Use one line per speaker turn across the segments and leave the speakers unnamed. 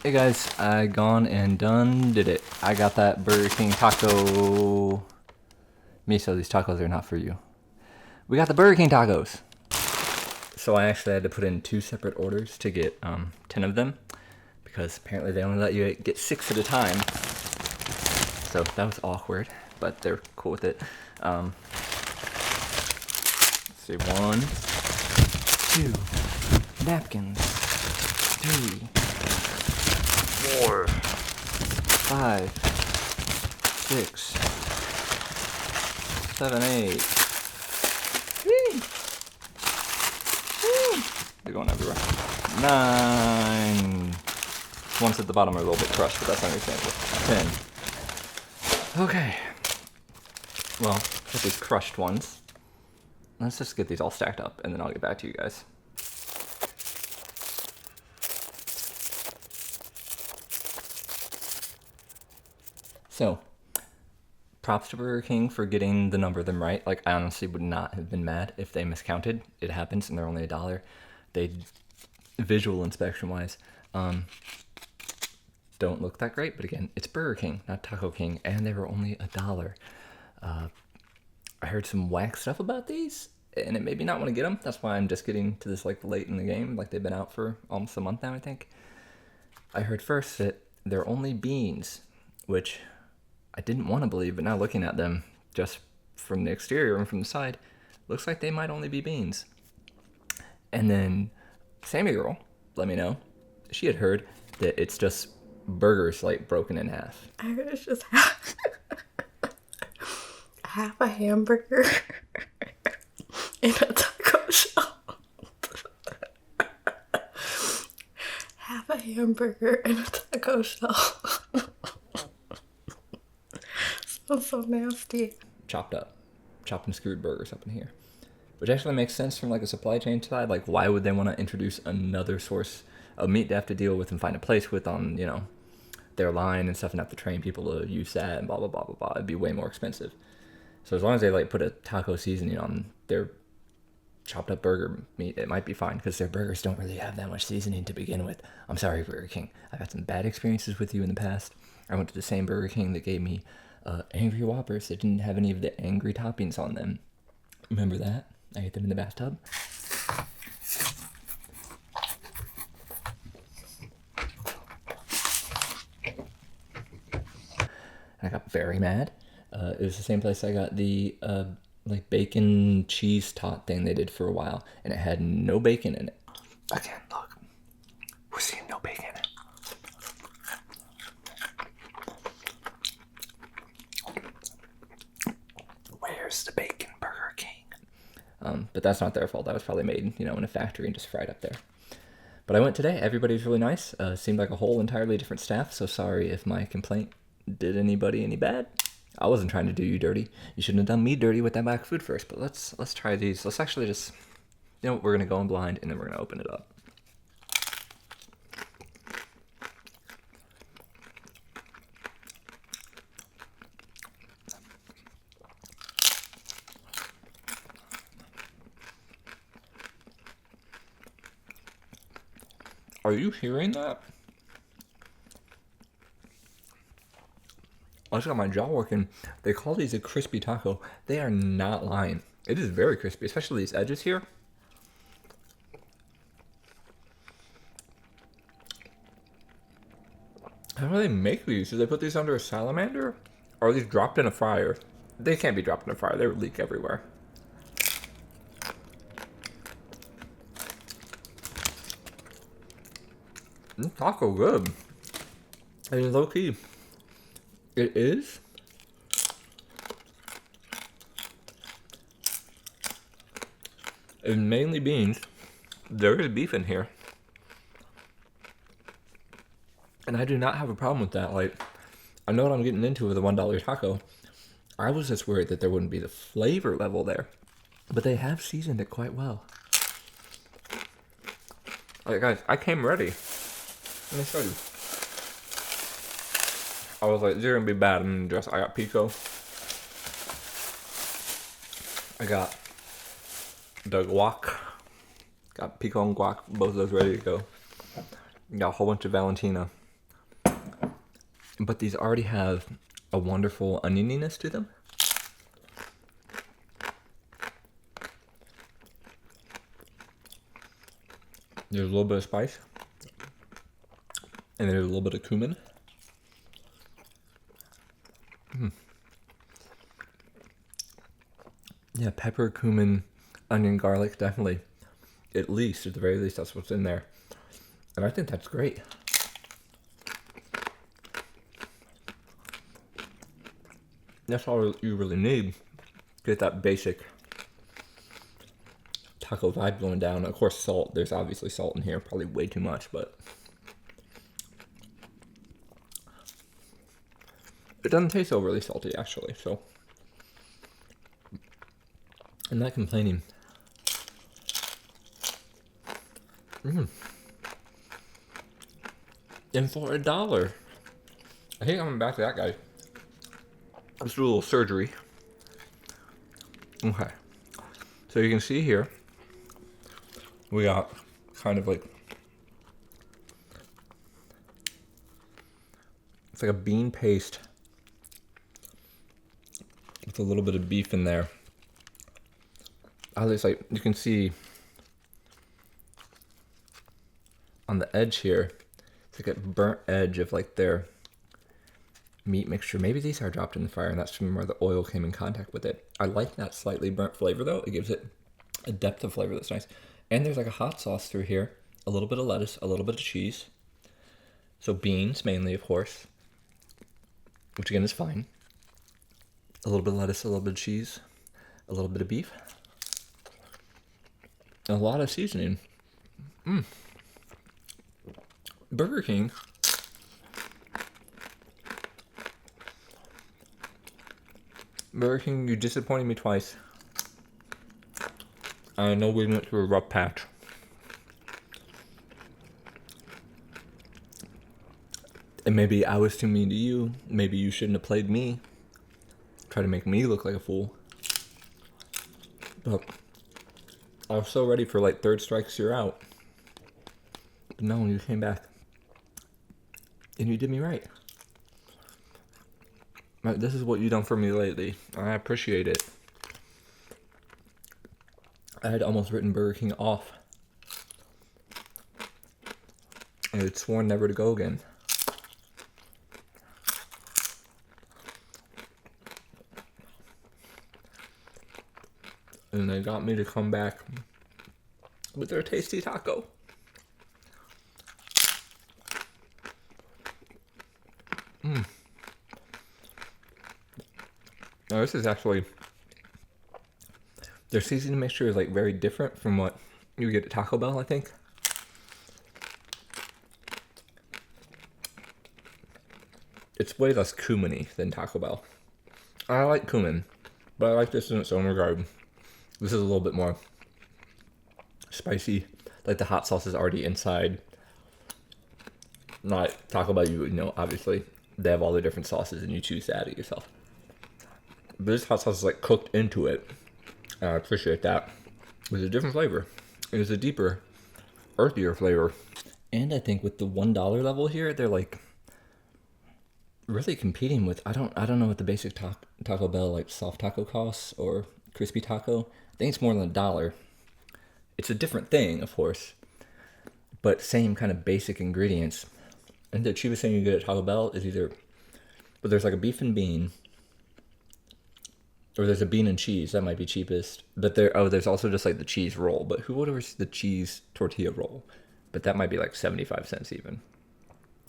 Hey guys, I gone and did it. I got that Burger King taco. Miso, these tacos are not for you. We got the Burger King tacos. So I actually had to put in 2 separate orders to get 10 of them because apparently they only let you get 6 at a time. So that was awkward, but they're cool with it. Let's see, 1, 2 napkins, 3, 4, 5, 6, 7, 8. They're going everywhere. 9. Ones at the bottom are a little bit crushed, but that's understandable. 10. Okay. Well, get these crushed ones. Let's just get these all stacked up, and then I'll get back to you guys. So, props to Burger King for getting the number of them right. Like, I honestly would not have been mad if they miscounted. It happens, and they're only $1. They, visual inspection wise, don't look that great. But again, it's Burger King, not Taco King, and they were only $1. I heard some whack stuff about these, and it made me not want to get them. That's why I'm just getting to this like late in the game. Like they've been out for almost a month now, I think. I heard first that they're only beans, which I didn't want to believe, but now looking at them just from the exterior and from the side, looks like they might only be beans. And then Sammy Girl let me know she had heard that it's just burgers like broken in half.
I was just half a hamburger in a taco shell. Half a hamburger in a taco shell. Smells so nasty.
Chopped and screwed burgers up in here, which actually makes sense from like a supply chain side. Like, why would they want to introduce another source of meat to have to deal with and find a place with on, you know, their line and stuff, and have to train people to use that and blah blah blah blah blah. It'd be way more expensive. So as long as they like put a taco seasoning on their chopped up burger meat, it might be fine, because their burgers don't really have that much seasoning to begin with. I'm sorry, Burger King. I've had some bad experiences with you in the past. I went to the same Burger King that gave me angry Whoppers that didn't have any of the angry toppings on them. Remember that? I ate them in the bathtub. I got very mad. It was the same place I got the like bacon cheese tot thing they did for a while, and it had no bacon in it. Again, look, we're seeing no bacon in it. Where's the bacon, Burger King? But that's not their fault. That was probably made, you know, in a factory and just fried up there. But I went today. Everybody was really nice. Seemed like a whole entirely different staff. So sorry if my complaint did anybody any bad. I wasn't trying to do you dirty. You shouldn't have done me dirty with that back food first. But let's try these. Let's actually just, you know, we're gonna go in blind and then we're gonna open it up. Are you hearing that? I just got my jaw working. They call these a crispy taco. They are not lying. It is very crispy, especially these edges here. How do they make these? Do they put these under a salamander? Or are these dropped in a fryer? They can't be dropped in a fryer. They would leak everywhere. Taco good. And low key, it is. It's mainly beans. There is beef in here. And I do not have a problem with that. Like, I know what I'm getting into with a $1 taco. I was just worried that there wouldn't be the flavor level there. But they have seasoned it quite well. Like, guys, I came ready. Let me show you. I was like, they're gonna be bad. And just, I got pico. I got the guac. Got pico and guac, both of those ready to go. Got a whole bunch of Valentina. but these already have a wonderful onioniness to them. There's a little bit of spice, and there's a little bit of cumin. Yeah, pepper, cumin, onion, garlic, definitely. At least, at the very least, that's what's in there. And I think that's great. That's all you really need to get that basic taco vibe going down. Of course, salt. There's obviously salt in here, probably way too much, but it doesn't taste overly salty, actually, so I'm not complaining. And for $1, I think I'm going back to that guy. Let's do a little surgery. Okay, so you can see here, we got kind of like, it's like a bean paste with a little bit of beef in there. At least, like, you can see on the edge here, it's like a burnt edge of like their meat mixture. Maybe these are dropped in the fire and that's from where the oil came in contact with it. I like that slightly burnt flavor though. It gives it a depth of flavor that's nice. And there's like a hot sauce through here, a little bit of lettuce, a little bit of cheese. So beans mainly, of course, which again is fine. A little bit of lettuce, a little bit of cheese, a little bit of beef, a lot of seasoning. Burger King you disappointed me twice. I know we went through a rough patch. And maybe I was too mean to you. Maybe you shouldn't have played me. Try to make me look like a fool. But I was so ready for like third strikes, you're out. But no, you came back. And you did me right. This is what you've done for me lately. I appreciate it. I had almost written Burger King off. I had sworn never to go again. And they got me to come back with their tasty taco. Now this is actually, their seasoning mixture is like very different from what you get at Taco Bell, I think. It's way less cumin-y than Taco Bell. I like cumin, but I like this in its own regard. This is a little bit more spicy. Like the hot sauce is already inside. Not Taco Bell, you know, obviously they have all the different sauces and you choose to add it yourself. But this hot sauce is like cooked into it. And I appreciate that. It was a different flavor. It was a deeper, earthier flavor. And I think with the $1 level here, they're like really competing with, I don't know what the basic Taco Bell like soft taco costs or crispy taco. I think it's more than $1. It's a different thing, of course, but same kind of basic ingredients. And the cheapest thing you get at Taco Bell is either, but there's like a beef and bean, or there's a bean and cheese, that might be cheapest. But there's also just like the cheese roll. But who orders the cheese tortilla roll? But that might be like 75 cents even.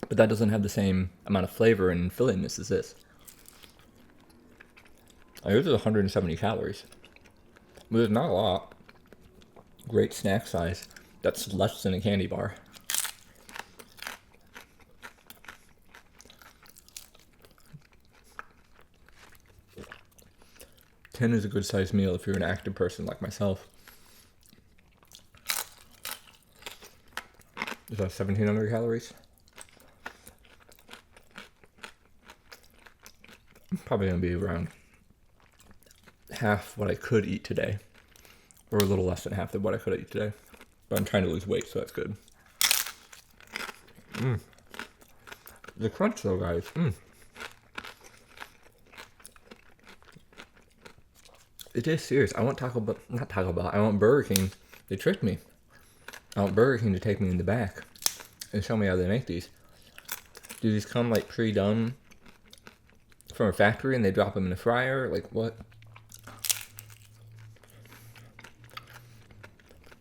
But that doesn't have the same amount of flavor and fillingness as this. This is 170 calories. But it's not a lot. Great snack size. That's less than a candy bar. $10 is a good sized meal if you're an active person like myself. Is that 1,700 calories? Probably gonna be around half what I could eat today, or a little less than half of what I could eat today. But I'm trying to lose weight, so that's good. The crunch though, guys. It is serious. I want Taco Bell, not Taco Bell. I want Burger King. They tricked me. I want Burger King to take me in the back and show me how they make these. Do these come like pre-done from a factory and they drop them in a fryer? Like what?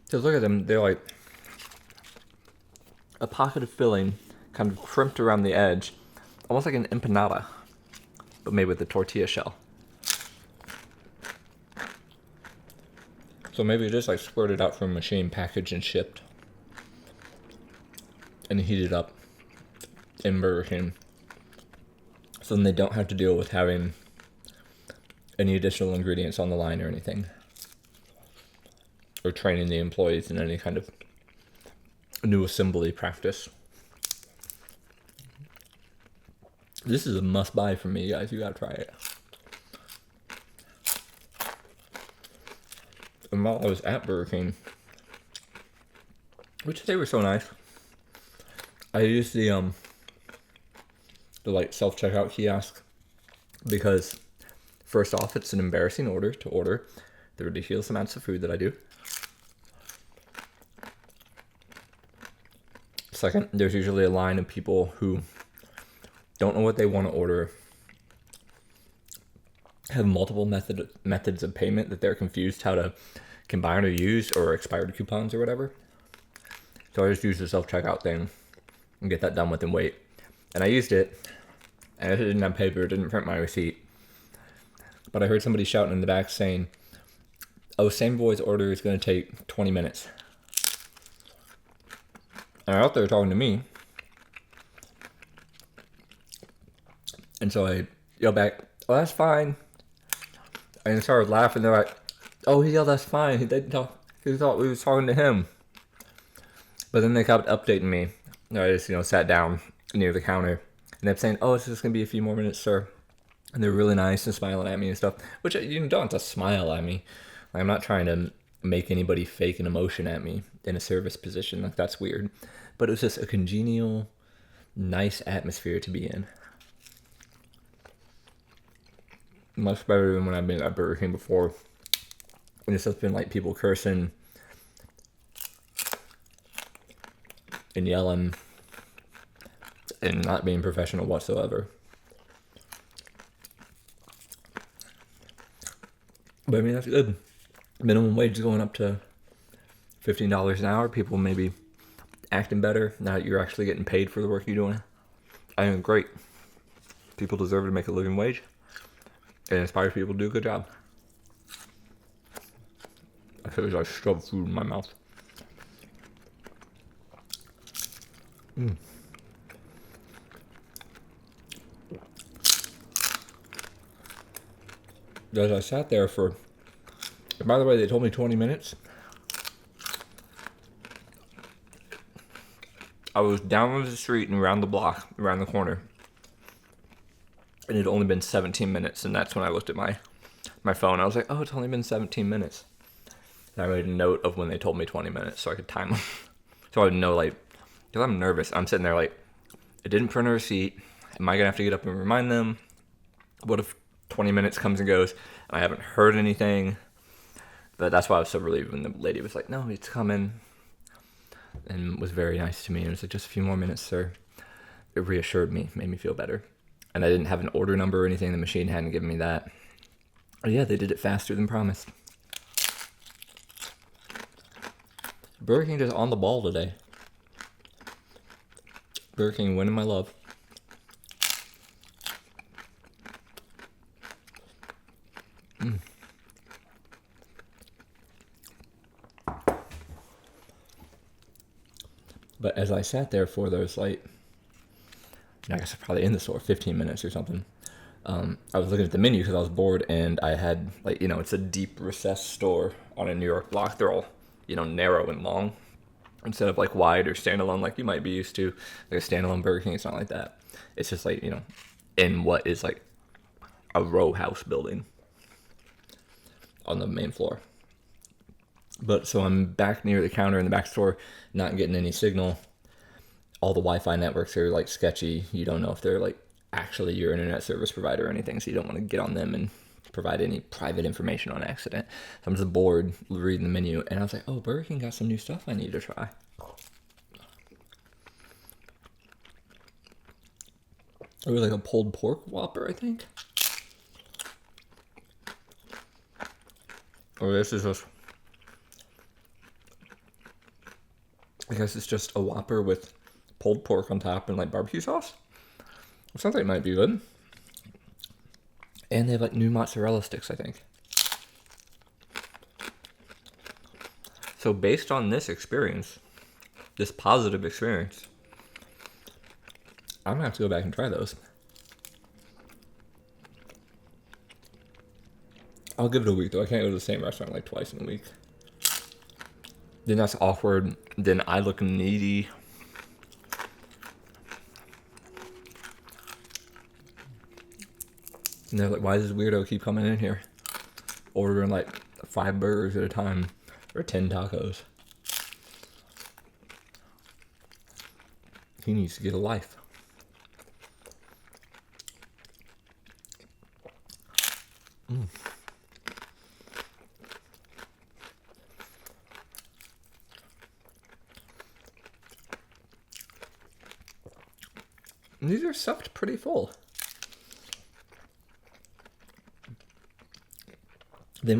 Because look at them. They're like a pocket of filling, kind of crimped around the edge, almost like an empanada, but made with the tortilla shell. So maybe just like squirted out from a machine, packaged and shipped, and heated up in Burger King. So then they don't have to deal with having any additional ingredients on the line or anything, or training the employees in any kind of new assembly practice. This is a must buy for me, guys. You gotta try it. And while I was at Burger King, which they were so nice, I used the like self-checkout kiosk because first off, it's an embarrassing order to order the ridiculous amounts of food that I do. Second, there's usually a line of people who don't know what they want to order, have multiple methods of payment that they're confused how to combine or use, or expired coupons or whatever. So I just use the self-checkout thing and get that done with and wait. And I used it, and it didn't have paper, it didn't print my receipt. But I heard somebody shouting in the back saying, "Oh, Sammy Boy's order is going to take 20 minutes. And they're out there talking to me. And so I yelled back, "Oh, that's fine." And they started laughing. They're like, "Oh, he yelled, that's fine. He didn't talk. He thought we was talking to him." But then they kept updating me. I just, sat down near the counter. And they kept saying, "Oh, it's just going to be a few more minutes, sir." And they're really nice and smiling at me and stuff. Which, you don't have to smile at me. I'm not trying to make anybody fake an emotion at me in a service position. Like, that's weird. But it was just a congenial, nice atmosphere to be in. Much better than when I've been at Burger King before. And it's just been like people cursing and yelling and not being professional whatsoever. But I mean, that's good. Minimum wage is going up to $15 an hour. People maybe acting better now that you're actually getting paid for the work you're doing. I think it's great. People deserve to make a living wage. It inspires people to do a good job. I feel like I shoved food in my mouth. As I sat there for, by the way, they told me 20 minutes. I was down the street and around the block, around the corner. And it had only been 17 minutes, and that's when I looked at my phone. I was like, "Oh, it's only been 17 minutes." And I made a note of when they told me 20 minutes so I could time them. So I would know, like, because I'm nervous. I'm sitting there like, it didn't print a receipt. Am I going to have to get up and remind them? What if 20 minutes comes and goes and I haven't heard anything? But that's why I was so relieved when the lady was like, "No, it's coming." And was very nice to me. And it was like, "Just a few more minutes, sir." It reassured me, made me feel better. And I didn't have an order number or anything. The machine hadn't given me that. Oh yeah, they did it faster than promised. Burger King is on the ball today. Burger King winning my love. But as I sat there for those, like, I guess probably in the store 15 minutes or something, I was looking at the menu because I was bored, and I had, like, it's a deep recessed store on a New York block. They're all, narrow and long instead of like wide or standalone like you might be used to. Like a standalone Burger King, it's not like that. It's just like, in what is like a row house building on the main floor. But so I'm back near the counter in the back store, not getting any signal. all the Wi-Fi networks are like sketchy. You don't know if they're like actually your internet service provider or anything, so you don't want to get on them and provide any private information on accident. So I'm just bored reading the menu, and I was like, oh, Burger King got some new stuff I need to try. It was like a pulled pork Whopper, I think. Or this is just, I guess it's just a Whopper with pulled pork on top and like barbecue sauce. It sounds like it might be good. And they have like new mozzarella sticks, I think. So based on this experience, this positive experience, I'm gonna have to go back and try those. I'll give it a week though. I can't go to the same restaurant like twice in a week. Then that's awkward. Then I look needy. And they're like, why does this weirdo keep coming in here? Ordering like 5 burgers at a time or 10 tacos. He needs to get a life. These are stuffed pretty full.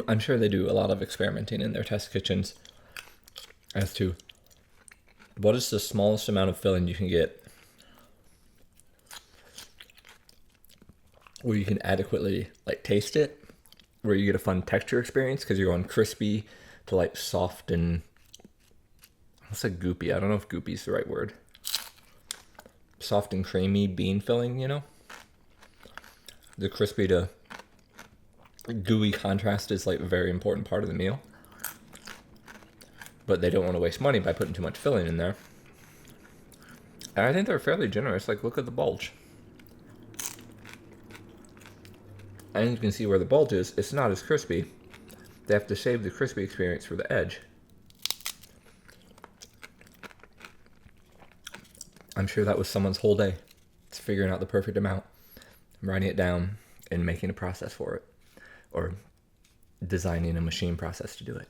I'm sure they do a lot of experimenting in their test kitchens as to what is the smallest amount of filling you can get where you can adequately like taste it, where you get a fun texture experience because you're going crispy to like soft and what's like goopy? I don't know if goopy is the right word. Soft and creamy bean filling, you know? The crispy to gooey contrast is like a very important part of the meal. But they don't want to waste money by putting too much filling in there. And I think they're fairly generous. Like, look at the bulge. And you can see where the bulge is. It's not as crispy. They have to save the crispy experience for the edge. I'm sure that was someone's whole day. It's figuring out the perfect amount, writing it down, and making a process for it. Or designing a machine process to do it.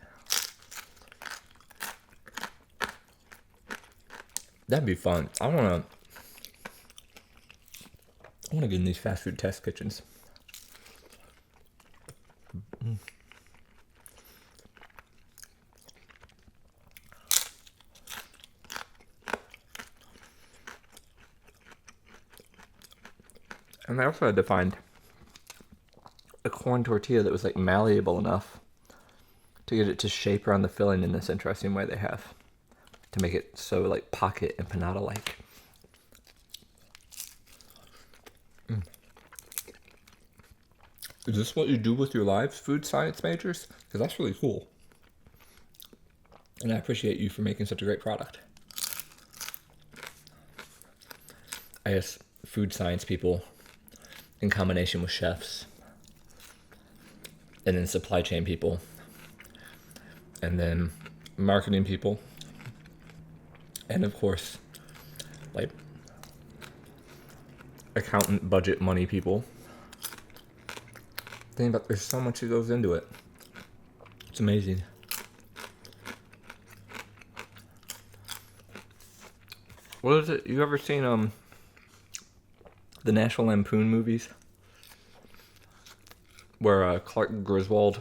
That'd be fun. I wanna get in these fast food test kitchens. And I also had to find a corn tortilla that was like malleable enough to get it to shape around the filling in this interesting way they have to make it so like pocket empanada like. Is this what you do with your lives, food science majors? Because that's really cool. And I appreciate you for making such a great product. I guess food science people in combination with chefs and then supply chain people and then marketing people and of course like accountant, budget, money people. Think about there's so much that goes into it. It's amazing. What is it? You ever seen the National Lampoon movies? Where Clark Griswold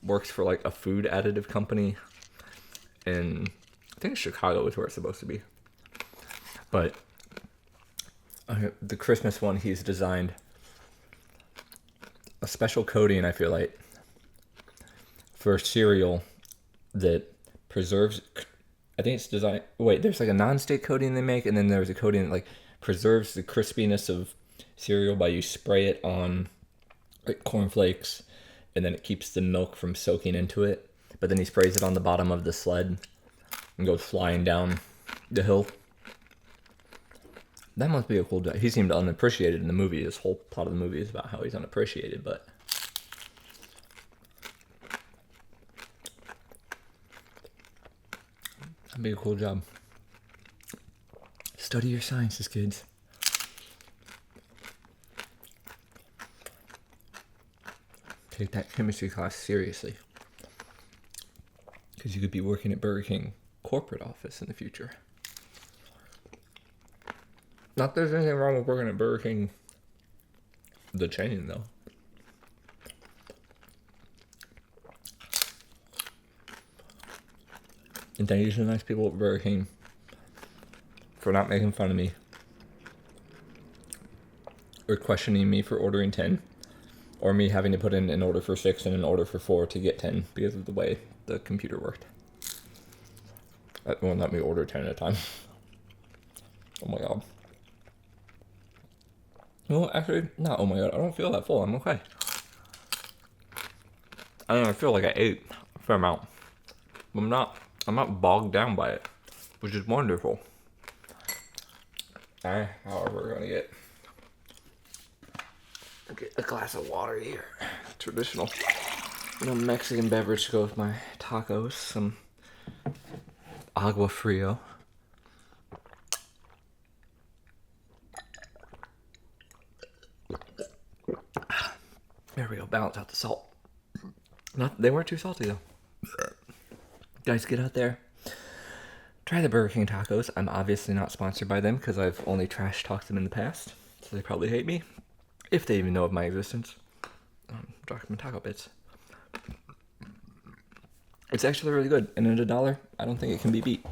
works for like a food additive company in, I think Chicago is where it's supposed to be. But the Christmas one, he's designed a special coating, I feel like, for cereal that preserves, I think it's designed, wait, there's like a non-stick coating they make, and then there's a coating that like preserves the crispiness of cereal by you spray it on like cornflakes, and then it keeps the milk from soaking into it. But then he sprays it on the bottom of the sled and goes flying down the hill. That must be a cool job. He seemed unappreciated in the movie. This whole plot of the movie is about how he's unappreciated, but that'd be a cool job. Study your sciences, kids. Take that chemistry class seriously. Because you could be working at Burger King corporate office in the future. Not that there's anything wrong with working at Burger King, the chain, though. And thank you to the nice people at Burger King for not making fun of me or questioning me for ordering 10, or me having to put in an order for 6 and an order for 4 to get 10 because of the way the computer worked. That won't let me order 10 at a time. Oh my god. Well, actually, not oh my god. I don't feel that full. I'm okay. I feel like I ate a fair amount. I'm not bogged down by it, which is wonderful. However, we're gonna get a glass of water here. Traditional, Mexican beverage to go with my tacos. Some agua frio. There we go. Balance out the salt. They weren't too salty though. Guys, get out there. Try the Burger King tacos. I'm obviously not sponsored by them because I've only trash talked them in the past. So they probably hate me. If they even know of my existence. Drop them taco bits. It's actually really good. And at $1, I don't think it can be beat.